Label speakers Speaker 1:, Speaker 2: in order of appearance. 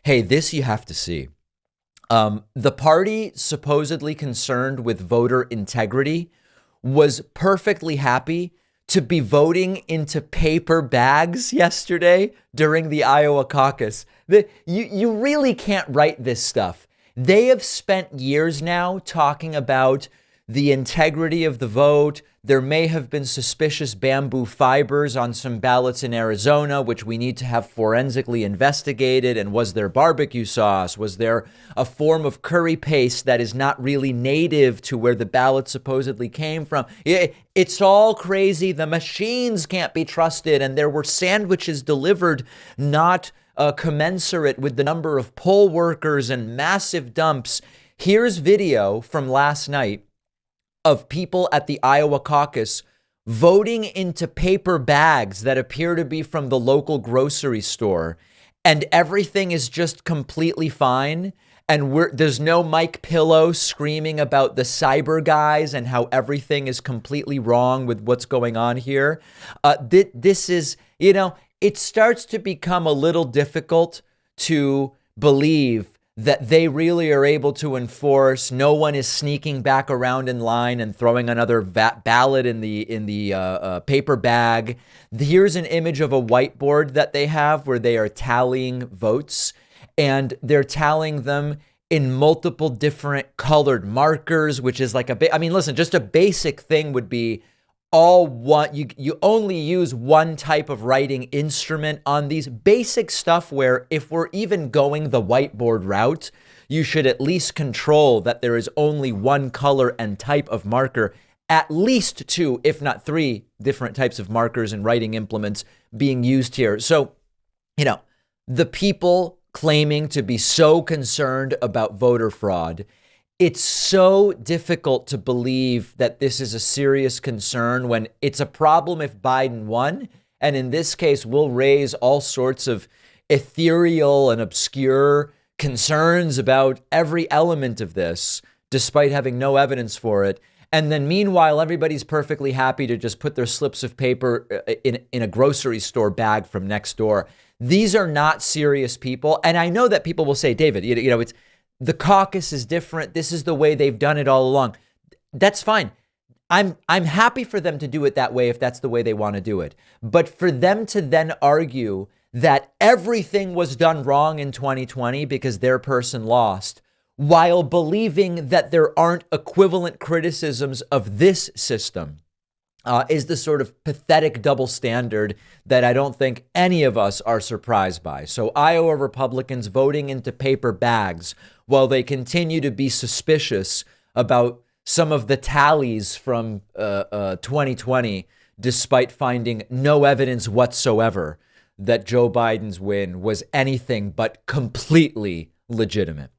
Speaker 1: Hey, this you have to see. The party supposedly concerned with voter integrity was perfectly happy to be voting into paper bags yesterday during the Iowa caucus. You really can't write this stuff. They have spent years now talking about the integrity of the vote. There may have been suspicious bamboo fibers on some ballots in Arizona, which we need to have forensically investigated. And was there barbecue sauce? Was there a form of curry paste that is not really native to where the ballot supposedly came from? It's all crazy. The machines can't be trusted. And there were sandwiches delivered not commensurate with the number of poll workers and massive dumps. Here's video from last night of people at the Iowa caucus voting into paper bags that appear to be from the local grocery store. And everything is just completely fine. And there's no Mike Pillow screaming about the cyber guys and how everything is completely wrong with what's going on here. This is, it starts to become a little difficult to believe that they really are able to enforce. No one is sneaking back around in line and throwing another ballot in the paper bag. Here's an image of a whiteboard that they have where they are tallying votes, and they're tallying them in multiple different colored markers, which is like listen, just a basic thing would be you only use one type of writing instrument on these basic stuff, where if we're even going the whiteboard route, you should at least control that there is only one color and type of marker, at least two, if not three different types of markers and writing implements being used here. So, the people claiming to be so concerned about voter fraud, it's so difficult to believe that this is a serious concern when it's a problem if Biden won. And in this case, we'll raise all sorts of ethereal and obscure concerns about every element of this, despite having no evidence for it. And then meanwhile, everybody's perfectly happy to just put their slips of paper in a grocery store bag from next door. These are not serious people. And I know that people will say, David, it's the caucus is different. This is the way they've done it all along. That's fine. I'm happy for them to do it that way if that's the way they want to do it. But for them to then argue that everything was done wrong in 2020 because their person lost, while believing that there aren't equivalent criticisms of this system, is the sort of pathetic double standard that I don't think any of us are surprised by. So Iowa Republicans voting into paper bags while they continue to be suspicious about some of the tallies from 2020, despite finding no evidence whatsoever that Joe Biden's win was anything but completely legitimate.